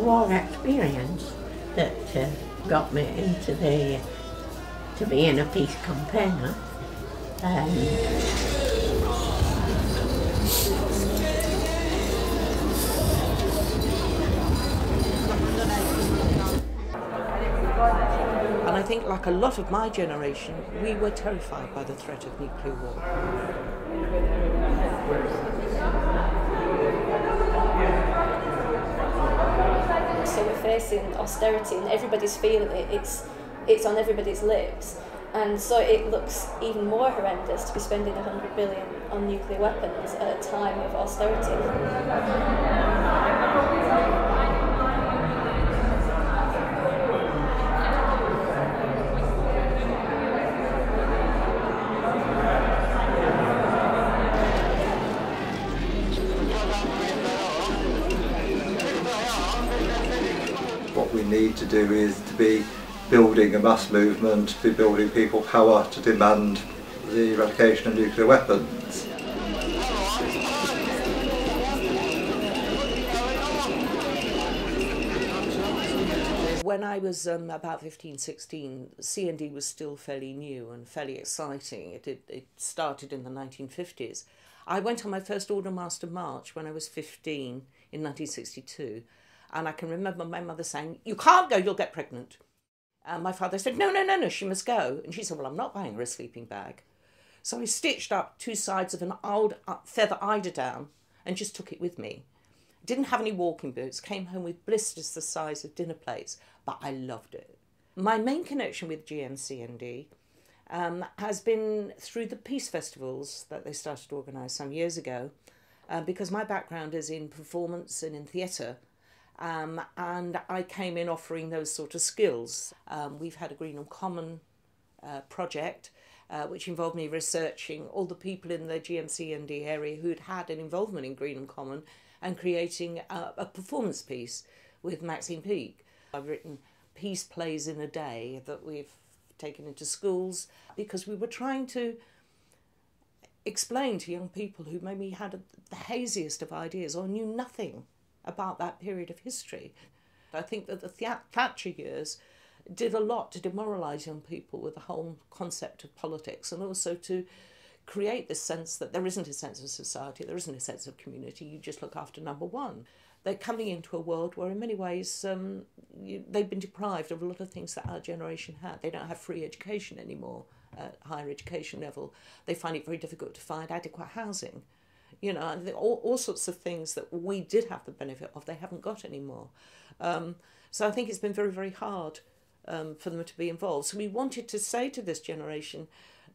war experience that got me into to being a peace campaigner. And I think, like a lot of my generation, we were terrified by the threat of nuclear war. So we're facing austerity and everybody's feeling it, it's on everybody's lips, and so it looks even more horrendous to be spending 100 billion on nuclear weapons at a time of austerity. What we need to do is to be building a mass movement, to be building people power to demand the eradication of nuclear weapons. When I was about 15, 16, C&D was still fairly new and fairly exciting. It started in the 1950s. I went on my first Aldermaston march when I was 15 in 1962. And I can remember my mother saying, "You can't go, you'll get pregnant." And my father said, no, she must go. And she said, "Well, I'm not buying her a sleeping bag." So I stitched up two sides of an old feather eiderdown and just took it with me. Didn't have any walking boots, came home with blisters the size of dinner plates, but I loved it. My main connection with GMC&D has been through the peace festivals that they started to organise some years ago, because my background is in performance and in theatre. And I came in offering those sort of skills. We've had a Greenham Common project, which involved me researching all the people in the GMC&D area who'd had an involvement in Greenham Common and creating a performance piece with Maxine Peake. I've written peace plays in a day that we've taken into schools because we were trying to explain to young people who maybe had the haziest of ideas or knew nothing about that period of history. I think that the Thatcher years did a lot to demoralise young people with the whole concept of politics, and also to create this sense that there isn't a sense of society, there isn't a sense of community, you just look after number one. They're coming into a world where in many ways they've been deprived of a lot of things that our generation had. They don't have free education anymore at higher education level. They find it very difficult to find adequate housing. You know, all sorts of things that we did have the benefit of, they haven't got anymore. So I think it's been very, very hard for them to be involved. So we wanted to say to this generation,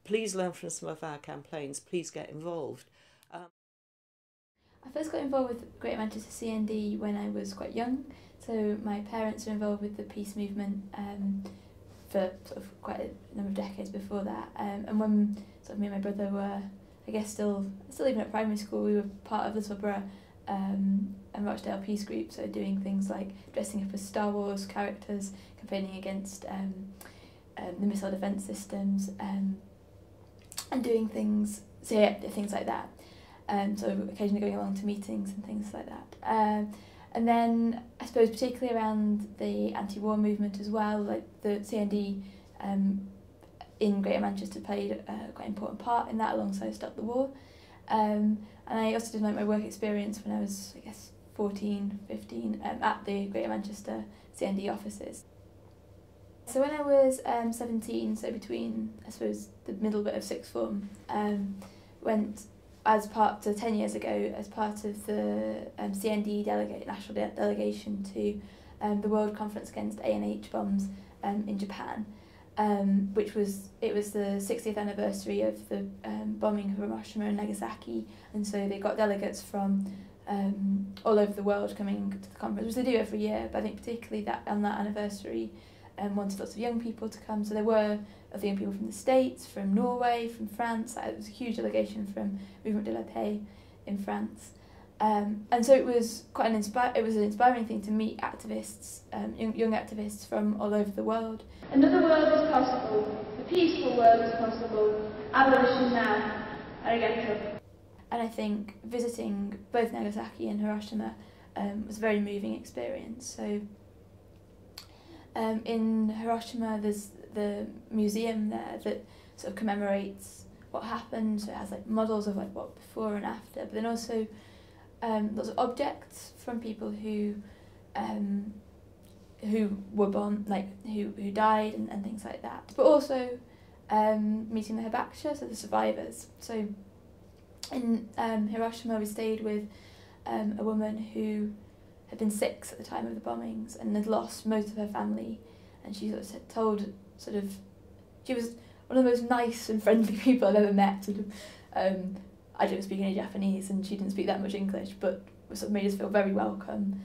please learn from some of our campaigns, please get involved. I first got involved with Greater Manchester C&D when I was quite young. So my parents were involved with the peace movement for sort of quite a number of decades before that. And when sort of me and my brother were, I guess still even at primary school, we were part of Littleborough and Rochdale peace group, so doing things like dressing up as Star Wars characters, campaigning against the missile defence systems, and doing things, so yeah, things like that. So occasionally going along to meetings and things like that. And then I suppose particularly around the anti-war movement as well, like the C&D in Greater Manchester played a quite important part in that alongside Stop the War. And I also did like my work experience when I was, I guess, 14, 15 at the Greater Manchester C&D offices. So when I was 17, so between, I suppose, the middle bit of sixth form, went as part, so 10 years ago, as part of the C&D national delegation to the World Conference Against A&H Bombs in Japan. Which was the 60th anniversary of the bombing of Hiroshima and Nagasaki, and so they got delegates from all over the world coming to the conference, which they do every year, but I think particularly that on that anniversary wanted lots of young people to come. So there were other young people from the States, from Norway, from France. It was a huge delegation from Mouvement de la Paix in France. And so it was quite an inspiring thing to meet activists, young activists from all over the world. Another world is possible. A peaceful world is possible. Abolition now. Arigato. And I think visiting both Nagasaki and Hiroshima was a very moving experience. So in Hiroshima there's the museum there that sort of commemorates what happened, so it has like models of like what before and after, but then also lots of objects from people who were born, like who died and things like that, but also meeting the hibakusha, so the survivors. So in Hiroshima we stayed with a woman who had been 6 at the time of the bombings and had lost most of her family, and she she was one of the most nice and friendly people I've ever met. I didn't speak any Japanese and she didn't speak that much English, but sort of made us feel very welcome.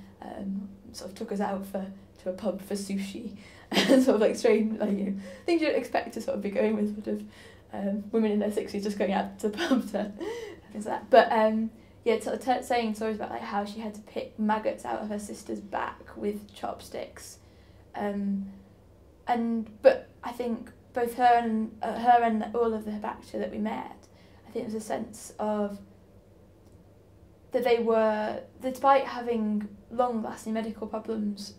Sort of took us out to a pub for sushi, and sort of like strange, like, you know, things you don't expect to sort of be going with sort of women in their 60s just going out to the pub to things like that. But yeah, sort of saying stories about like how she had to pick maggots out of her sister's back with chopsticks, but I think both her and all of the hibakusha that we met, I think there was a sense of that they were, despite having long-lasting medical problems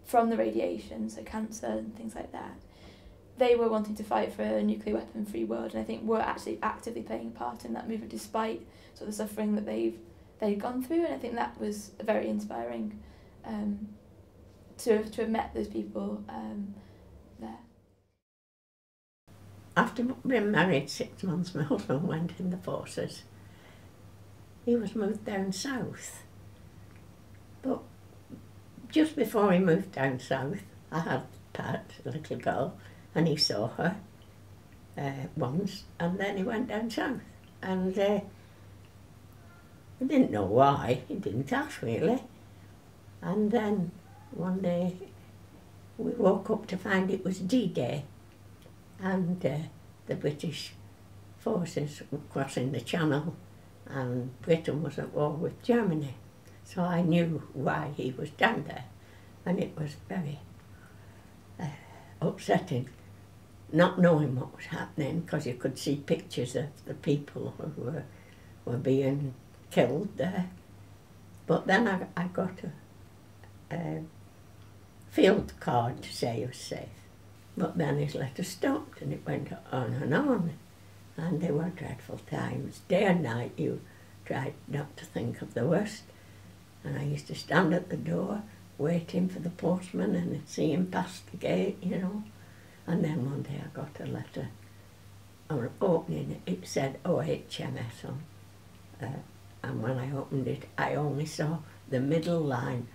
from the radiation, so cancer and things like that, they were wanting to fight for a nuclear weapon-free world, and I think were actually actively playing a part in that movement despite sort of the suffering that they'd gone through, and I think that was very inspiring to have met those people there. After being married 6 months, my husband went in the forces. He was moved down south. But just before he moved down south, I had Pat, a little girl, and he saw her once, and then he went down south. And I didn't know why, he didn't ask really. And then one day we woke up to find it was D-Day, and the British forces were crossing the Channel, and Britain was at war with Germany. So I knew why he was down there, and it was very upsetting, not knowing what was happening, because you could see pictures of the people who were being killed there. But then I got a field card to say he was safe. But then his letter stopped, and it went on, and they were dreadful times. Day and night you tried not to think of the worst, and I used to stand at the door waiting for the postman and see him past the gate, you know. And then one day I got a letter, on opening it said OHMS on, and when I opened it I only saw the middle line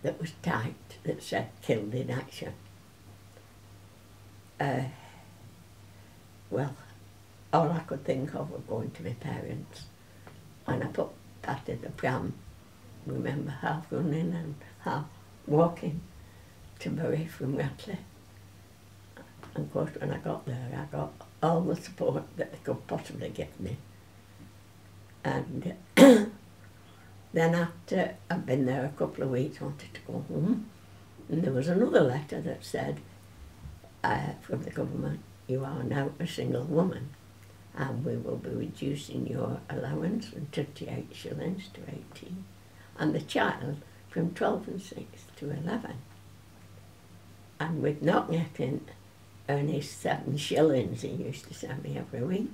that was typed that said killed in action. Well, all I could think of was going to my parents, and I put Pat in the pram, remember, half running and half walking to Bury from Ratley. And of course when I got there I got all the support that they could possibly give me. And then after I'd been there a couple of weeks, I wanted to go home, and there was another letter that said, from the government, you are now a single woman and we will be reducing your allowance from 38 shillings to 18, and the child from 12 and 6 to 11. And with not getting only 7 shillings he used to send me every week,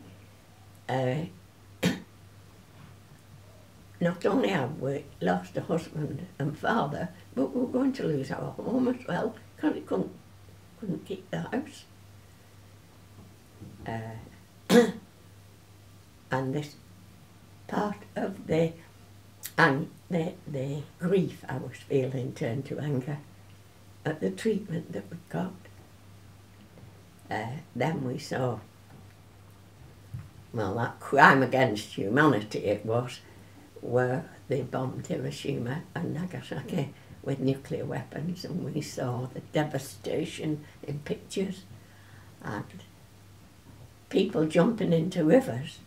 not only have we lost a husband and father, but we're going to lose our home as well, because we couldn't keep the house. And this part of the grief I was feeling turned to anger at the treatment that we got. Then we saw, well, that crime against humanity it was, where they bombed Hiroshima and Nagasaki with nuclear weapons, and we saw the devastation in pictures, and people jumping into rivers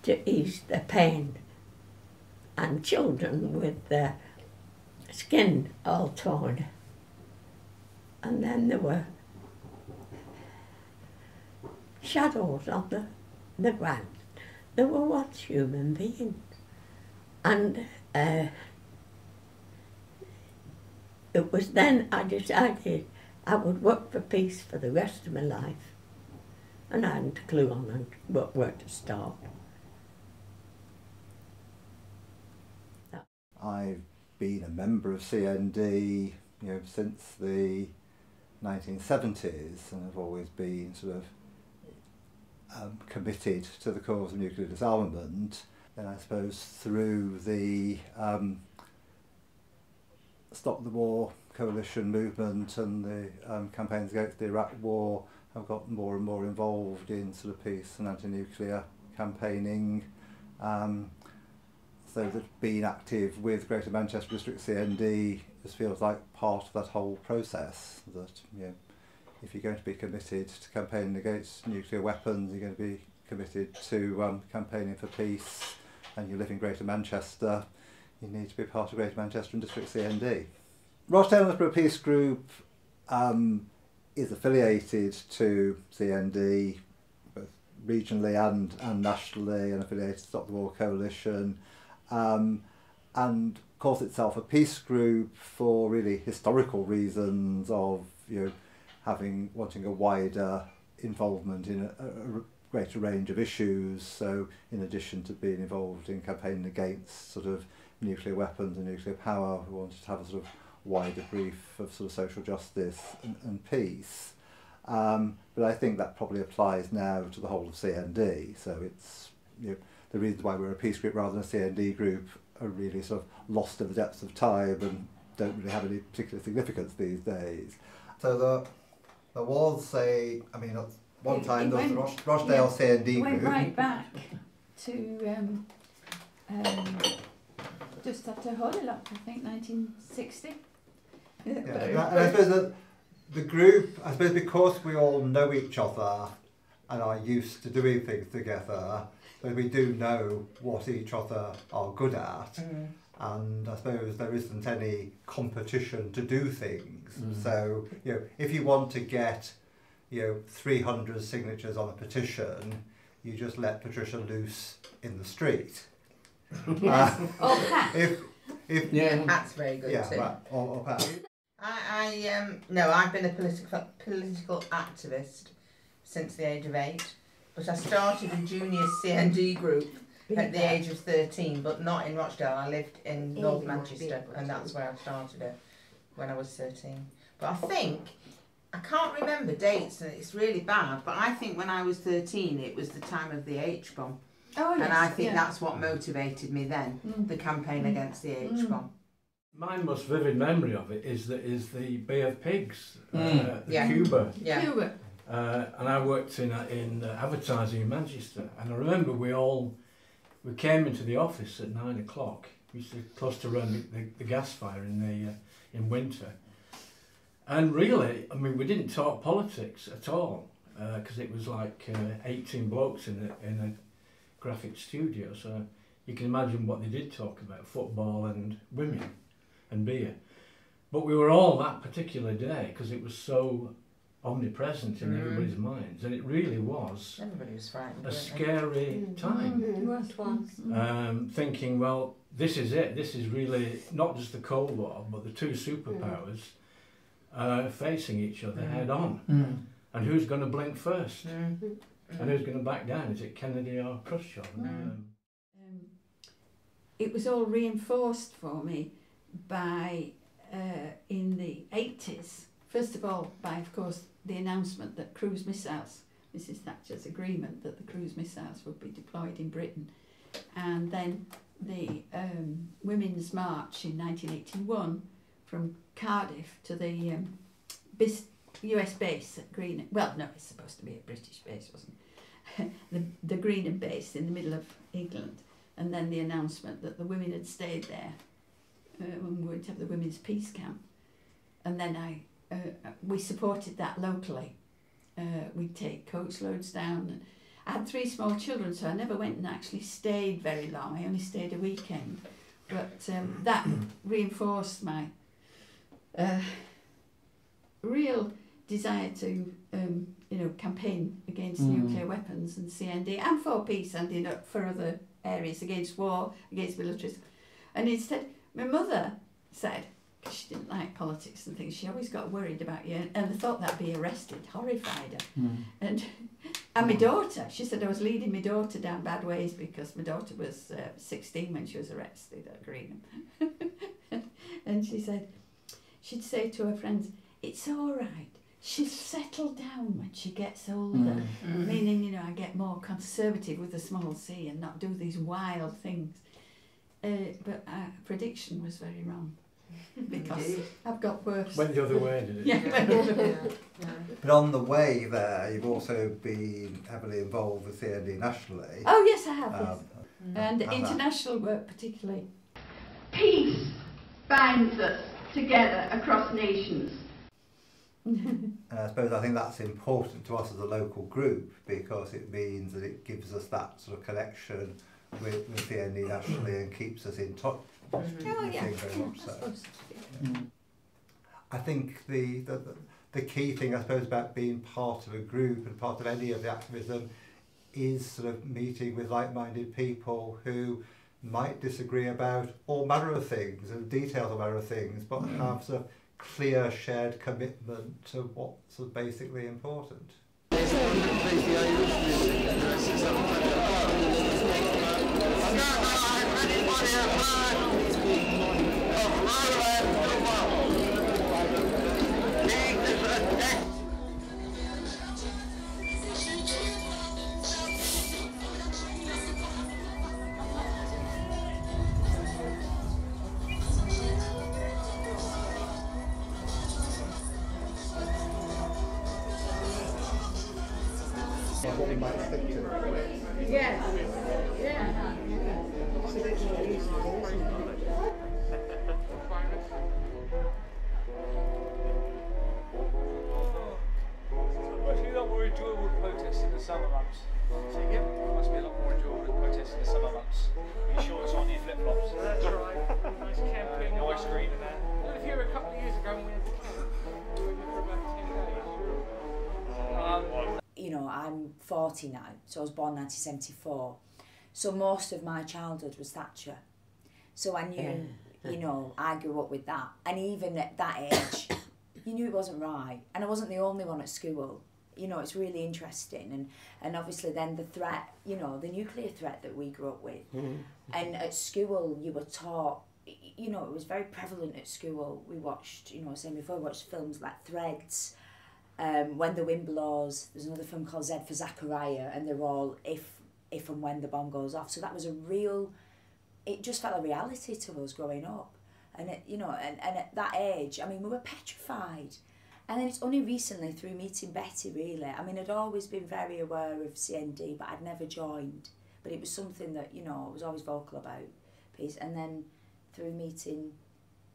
to ease their pain, and children with their skin all torn. And then there were shadows on the ground. They were once human beings. And it was then I decided I would work for peace for the rest of my life. And I hadn't a clue on where to start. I've been a member of CND, since the 1970s, and I've always been sort of committed to the cause of nuclear disarmament. And I suppose through the Stop the War coalition movement and the campaigns against the Iraq War, I've got more and more involved in sort of peace and anti-nuclear campaigning. So that being active with Greater Manchester District CND just feels like part of that whole process. That if you're going to be committed to campaigning against nuclear weapons, you're going to be committed to campaigning for peace, and you live in Greater Manchester, you need to be part of Greater Manchester and District CND. Rochdale Peace Group is affiliated to CND, both regionally and nationally, and affiliated to Stop the War Coalition, and calls itself a peace group for really historical reasons of wanting a wider involvement in a greater range of issues. So in addition to being involved in campaigning against sort of nuclear weapons and nuclear power, we wanted to have a sort of wider brief of sort of social justice and peace. But I think that probably applies now to the whole of CND. So it's the reasons why we're a peace group rather than a CND group are really sort of lost in the depths of time and don't really have any particular significance these days. So there was at one time there was the Rochdale CND group. It went right back to just after Holylock, I think 1960. And I suppose that the group, because we all know each other and are used to doing things together, so we do know what each other are good at, and I suppose there isn't any competition to do things. So if you want to get 300 signatures on a petition, you just let Patricia loose in the street. Yes. Or Pat. Pat's very good too. Right. Or Pat. I've been a political activist since the age of 8, but I started a junior CND group at the age of 13, but not in Rochdale. I lived in North Manchester, and that's where I started it when I was 13. But I can't remember dates, and it's really bad, but I think when I was 13 it was the time of the H-bomb. Oh, yes, and I think that's what motivated me then, the campaign against the H-bomb. My most vivid memory of it is the Bay of Pigs, Cuba. Yeah. Cuba. And I worked in advertising in Manchester, and I remember we came into the office at 9 o'clock. We used to close to run the gas fire in winter, and really, we didn't talk politics at all because it was like 18 blokes in a graphic studio. So you can imagine what they did talk about: football and women and beer. But we were all that particular day because it was so omnipresent in everybody's minds, and it really was Everybody was frightened, a scary time. It was. Thinking, well, this is it. This is really not just the Cold War, but the two superpowers facing each other head on. And who's going to blink first? And who's going to back down? Is it Kennedy or Khrushchev? It was all reinforced for me by, in the 80s, first of all, by, of course, the announcement that cruise missiles, Mrs Thatcher's agreement that the cruise missiles would be deployed in Britain, and then the Women's March in 1981 from Cardiff to the US base at Greenham. Well, no, it's supposed to be a British base, wasn't it? the Greenham base in the middle of England, and then the announcement that the women had stayed there when we were going to have the women's peace camp, and then we supported that locally. We'd take coach loads down. And I had 3 small children, so I never went and actually stayed very long. I only stayed a weekend, but that reinforced my real desire to campaign against nuclear weapons and CND, and for peace and for other areas, against war, against militarism. And instead, my mother said, because she didn't like politics and things. She always got worried about you, and the thought that be arrested horrified her. And my daughter, she said I was leading my daughter down bad ways because my daughter was 16 when she was arrested at Greenham. And she said, she'd say to her friends, "It's all right. She'll settle down when she gets older." Meaning, you know, I get more conservative with a small c and not do these wild things. But prediction was very wrong. Because I've got worse. Went the other way, did it? Yeah. But on the way there, you've also been heavily involved with CND nationally. Oh yes, I have. Yes. And international work particularly. Peace binds us together across nations. And I suppose I think that's important to us as a local group because it means that it gives us that sort of connection with CND nationally and keeps us in touch. Oh yeah. Very much so. I think the key thing, I suppose, about being part of a group and part of any of the activism is sort of meeting with like-minded people who might disagree about all manner of things and details of manner of things, but have sort of clear shared commitment to what's sort of basically important. What we might stick to. Yeah. Yeah. Well, if you're not more enjoyable than protests in the summer months, so it must be a lot more enjoyable than protests in the summer months. Your shorts on, your flip-flops. That's right. Nice camping, ice cream and that. Well, if you were a couple of years ago when we had the camp, we were for about 10 days. You know, I'm 40 now, so I was born 1974. So most of my childhood was Thatcher. So I knew, you know, I grew up with that. And even at that age, you knew it wasn't right. And I wasn't the only one at school. You know, it's really interesting. And obviously then the threat, you know, the nuclear threat that we grew up with. And at school you were taught, you know, it was very prevalent at school. We watched, you know, saying before, we watched films like Threads, When the Wind Blows. There's another film called Z for Zachariah, and they're all if and when the bomb goes off. So that was a real, it just felt a reality to us growing up. And it, you know, and at that age, I mean, we were petrified. And then it's only recently through meeting Betty, really. I mean, I'd always been very aware of CND, but I'd never joined. But it was something that, you know, I was always vocal about, peace. And then through meeting,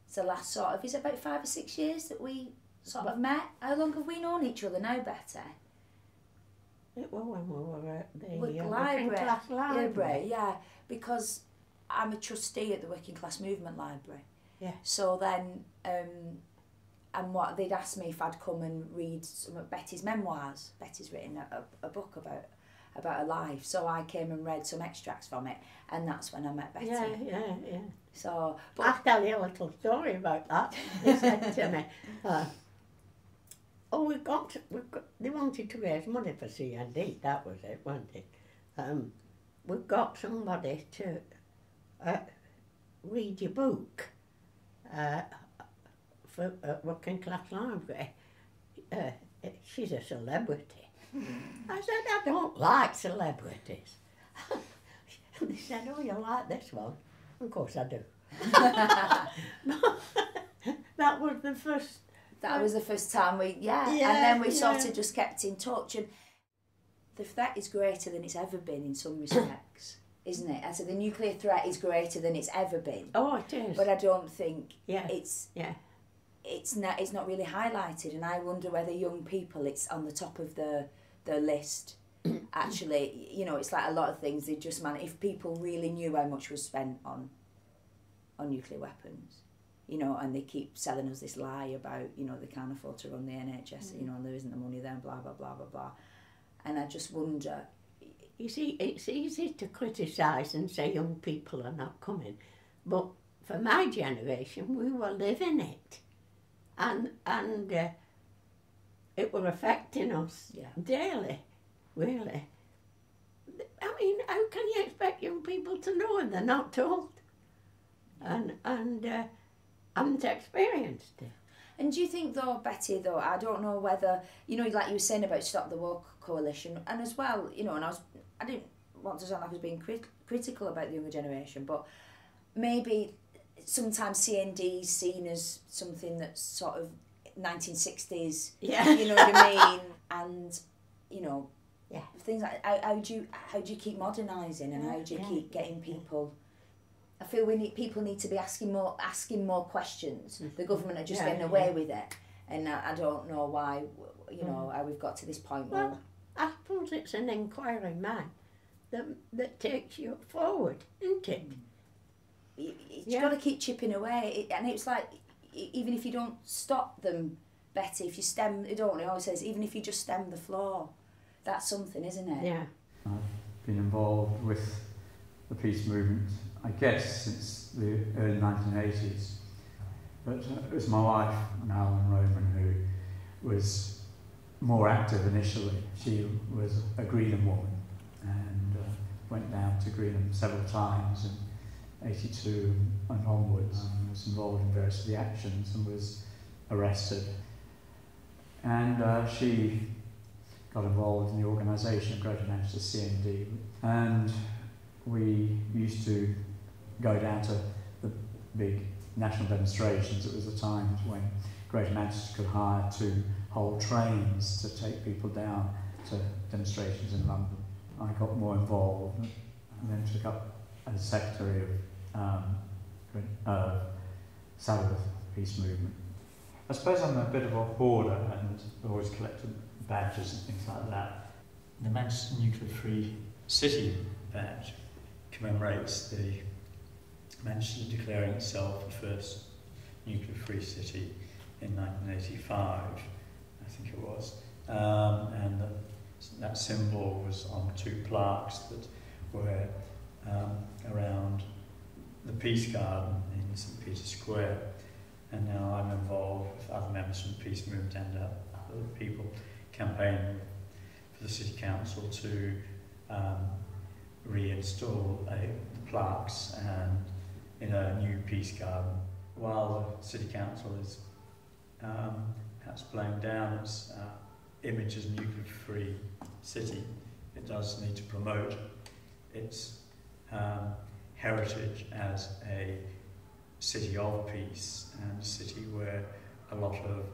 it's the last sort of, is it about 5 or 6 years that we sort of met? How long have we known each other now, Betty? It was when we were at the Working Class Library. Yeah, because I'm a trustee at the Working Class Movement Library. Yeah. So then, and what they'd asked me if I'd come and read some of Betty's memoirs. Betty's written a book about her life, so I came and read some extracts from it, and that's when I met Betty. Yeah. So, but I'll tell you a little story about that. They said to me, we've got, they wanted to raise money for CND, that was it, wasn't it? We've got somebody to read your book for Working Class Library. She's a celebrity. I said, I don't like celebrities. And they said, oh, you like this one? Of course I do. That was the first. That was the first time and then we sort of just kept in touch, and the threat is greater than it's ever been in some respects, isn't it? I said the nuclear threat is greater than it's ever been. Oh, it is. But I don't think it's not really highlighted, and I wonder whether young people, it's on the top of the list. Actually, you know, it's like a lot of things. They just if people really knew how much was spent on nuclear weapons. You know, and they keep selling us this lie about, you know, they can't afford to run the NHS, you know, and there isn't the money there, and blah, blah, blah, blah, blah. And I just wonder... You see, it's easy to criticise and say young people are not coming, but for my generation, we were living it. And it were affecting us daily, really. I mean, how can you expect young people to know when they're not told? And haven't experienced it. And do you think though, Betty, though, I don't know whether, you know, like you were saying about Stop the War Coalition, and as well, you know, and I didn't want to sound like I was being critical about the younger generation, but maybe sometimes CND is seen as something that's sort of 1960s, you know what I mean? And, you know, things like, how do you keep modernising, and how do you keep getting people... I feel people need to be asking more questions. The government are just getting away with it, and I don't know why, you know, how we've got to this point. Well, I suppose it's an inquiring mind that takes you forward, isn't it? You've got to keep chipping away, and it's like, even if you don't stop them, Betty, if you stem, it always says, even if you just stem the floor, that's something, isn't it? Yeah. I've been involved with the peace movement, I guess, since the early 1980s. But it was my wife, Marilyn Roman, who was more active initially. She was a Greenham woman and went down to Greenham several times in 82 and onwards, and was involved in various of the actions and was arrested. And she got involved in the organisation of Greater Manchester CND, and we used to go down to the big national demonstrations. It was the times when Greater Manchester could hire to hold trains to take people down to demonstrations in London. I got more involved and then took up as secretary of Sabbath Peace Movement. I suppose I'm a bit of a hoarder and always collected badges and things like that. The Manchester Nuclear Free City badge commemorates the Manchester declaring itself the first nuclear-free city in 1985, I think it was, and that symbol was on 2 plaques that were around the Peace Garden in St Peter's Square, and now I'm involved with other members from the Peace Movement and other people campaigning for the City Council to reinstall the plaques and in a new Peace Garden. While the City Council is perhaps blowing down its image as a nuclear-free city, it does need to promote its heritage as a city of peace and a city where a lot of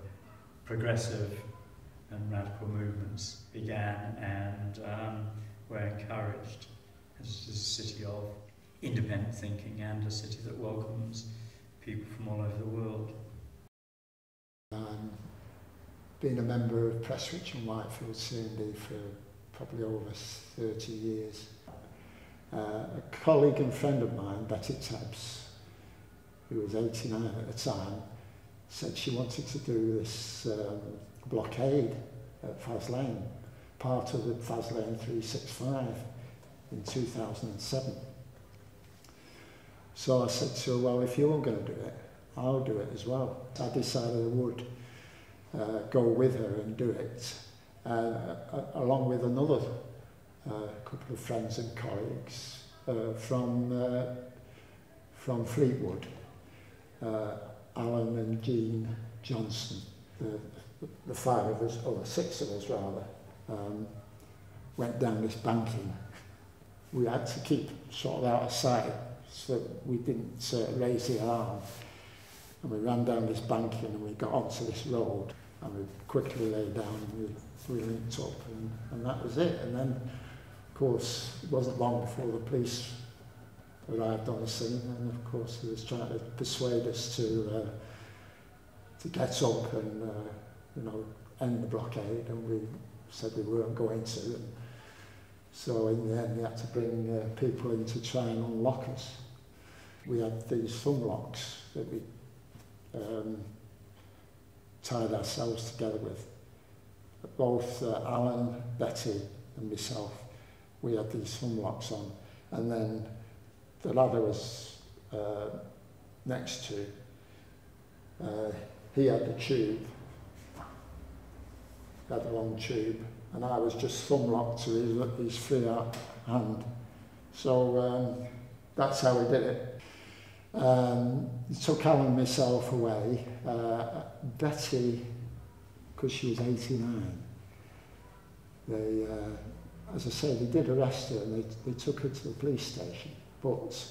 progressive and radical movements began and were encouraged. As a city of independent thinking and a city that welcomes people from all over the world. Been a member of Prestwich and Whitefield CND for probably over 30 years. A colleague and friend of mine, Betty Tebbs, who was 89 at the time, said she wanted to do this blockade at Faz Lane, part of the Faz Lane 365 in 2007. So I said to her, well, if you're going to do it, I'll do it as well. I decided I would go with her and do it, along with another couple of friends and colleagues from Fleetwood, Alan and Jean Johnson, the 5 of us, or 6 of us rather, went down this banking. We had to keep sort of out of sight so that we didn't raise the alarm. And we ran down this banking and we got onto this road and we quickly lay down and we linked up and that was it. And then, of course, it wasn't long before the police arrived on the scene, and of course they was trying to persuade us to get up and end the blockade, and we said we weren't going to. And so in the end, we had to bring people in to try and unlock us. We had these thumb locks that we tied ourselves together with. Both Alan, Betty and myself, we had these thumb locks on, and then the ladder was next to, he had the tube, had a long tube, and I was just thumb locked to his free hand. So that's how we did it. He took Alan and myself away. Betty, because she was 89, they, as I say, they did arrest her and they took her to the police station, but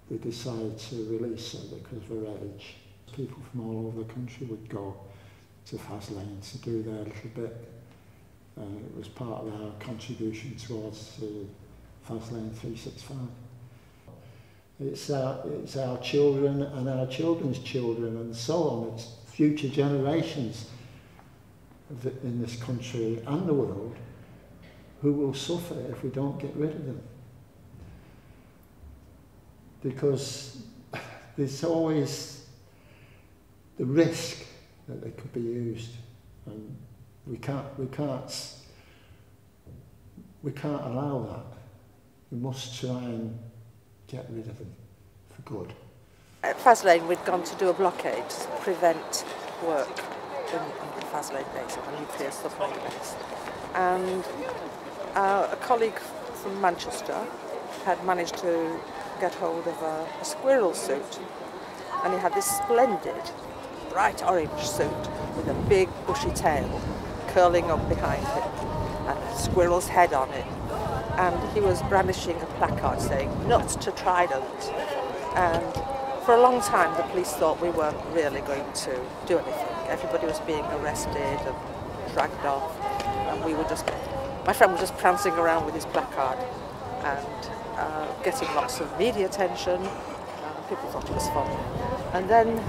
they decided to release her because of her age. People from all over the country would go to Faslane to do their little bit. It was part of our contribution towards Faslane 365. It's our children and our children's children and so on. It's future generations in this country and the world who will suffer if we don't get rid of them. Because there's always the risk that they could be used, and we can't allow that. We must try and get rid of them for good. At Faslane, we'd gone to do a blockade to prevent work in the Faslane base, on the nuclear submarine base. And a colleague from Manchester had managed to get hold of a squirrel suit, and he had this splendid bright orange suit with a big bushy tail curling up behind him and a squirrel's head on it. And he was brandishing a placard saying, "Nuts to Trident." And for a long time the police thought we weren't really going to do anything. Everybody was being arrested and dragged off, and my friend was just prancing around with his placard and getting lots of media attention. People thought it was fun. And then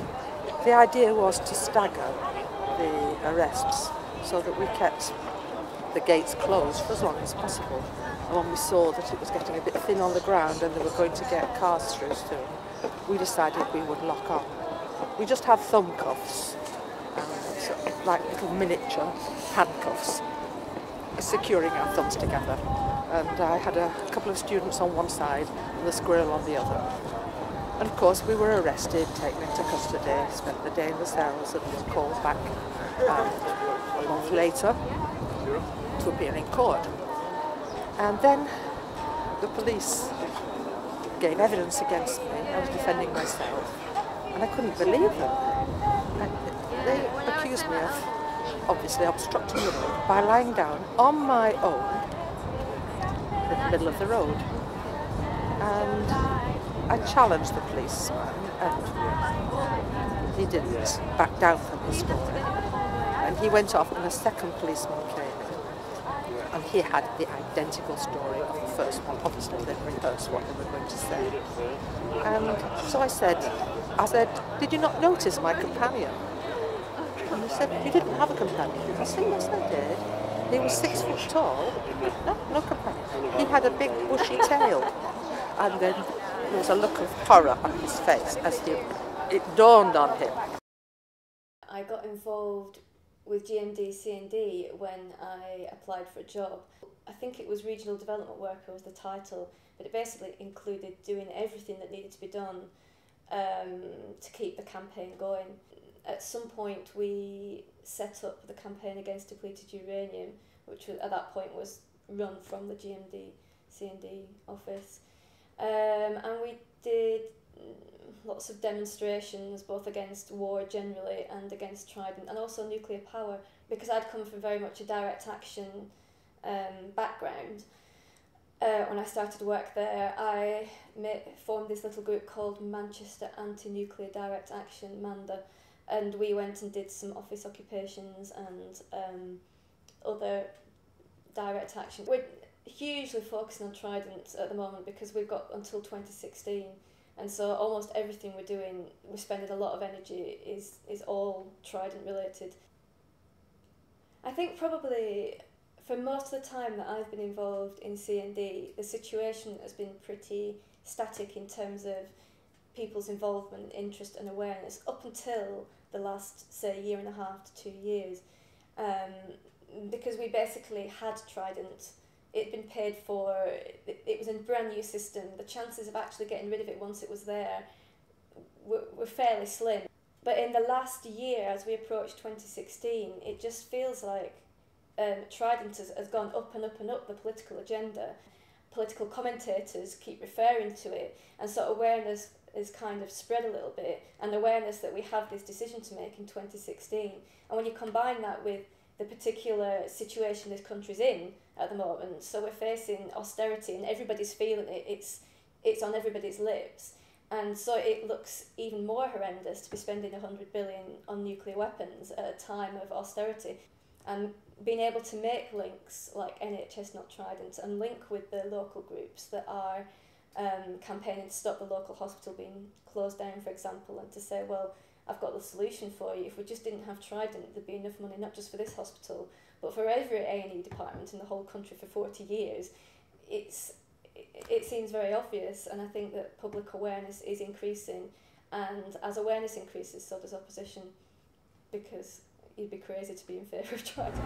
the idea was to stagger the arrests so that we kept the gates closed for as long as possible. And when we saw that it was getting a bit thin on the ground and they were going to get cars through soon, we decided we would lock on. We just have thumb cuffs, like little miniature handcuffs, securing our thumbs together. And I had a couple of students on one side and the squirrel on the other. And of course we were arrested, taken into custody, spent the day in the cells and was called back a month later to appear in court. And then the police gave evidence against me. I was defending myself and I couldn't believe them. And they accused me of obviously obstructing the road by lying down on my own in the middle of the road. And I challenged the policeman and he didn't back down from his story. And he went off and a second policeman came in and he had the identical story of the first one. Obviously they rehearsed what they were going to say. And so I said, "Did you not notice my companion?" And he said, "You didn't have a companion." I said, "Yes, I did. He was 6 foot tall." No companion. He had a big bushy tail. And then there was a look of horror on his face as it dawned on him. I got involved with GMD C&D when I applied for a job. I think it was Regional Development Worker was the title, but it basically included doing everything that needed to be done to keep the campaign going. At some point we set up the campaign against depleted uranium, which at that point was run from the GMD C&D office. And we did lots of demonstrations both against war generally and against Trident and also nuclear power, because I'd come from very much a direct action background. When I started work there, I formed this little group called Manchester Anti-Nuclear Direct Action, MANDA, and we went and did some office occupations and other direct action. We're hugely focusing on Trident at the moment because we've got until 2016, and so almost everything we're doing, we're spending a lot of energy is all Trident related. I think probably for most of the time that I've been involved in C&D, the situation has been pretty static in terms of people's involvement, interest and awareness up until the last, say, 1.5 to 2 years, because we basically had Trident. It'd been paid for, it was a brand new system. The chances of actually getting rid of it once it was there we're fairly slim. But in the last year, as we approach 2016, it just feels like Trident has gone up and up and up the political agenda. Political commentators keep referring to it, and sort of awareness is kind of spread a little bit, and awareness that we have this decision to make in 2016. And when you combine that with the particular situation this country's in at the moment, so we're facing austerity and everybody's feeling it, it's on everybody's lips. And so it looks even more horrendous to be spending 100 billion on nuclear weapons at a time of austerity. And being able to make links like NHS Not Trident and link with the local groups that are campaigning to stop the local hospital being closed down, for example, and to say, well, I've got the solution for you. If we just didn't have Trident, there'd be enough money not just for this hospital, but for every A&E department in the whole country for 40 years. It seems very obvious, and I think that public awareness is increasing, and as awareness increases, so does opposition, because you'd be crazy to be in favour of Trident.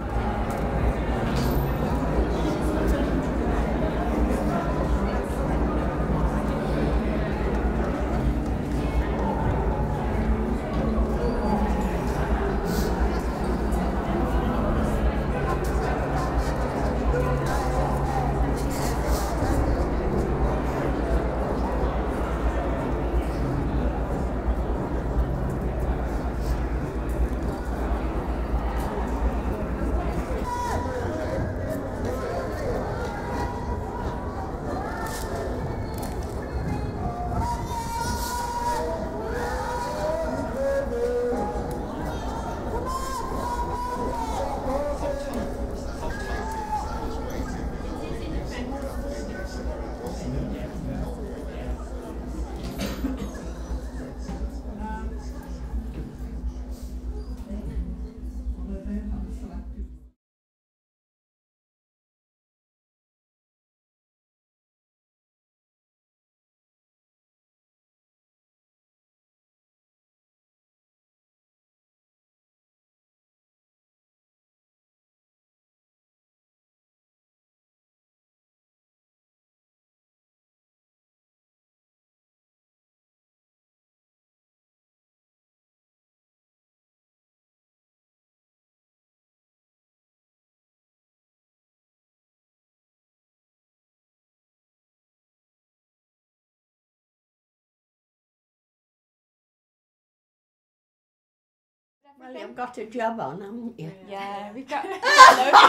Well, you've got a job on, haven't you? Yeah, we've got no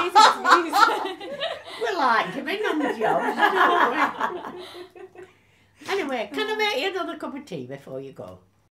reason. We like giving them jobs, don't we? Anyway, can I make you another cup of tea before you go?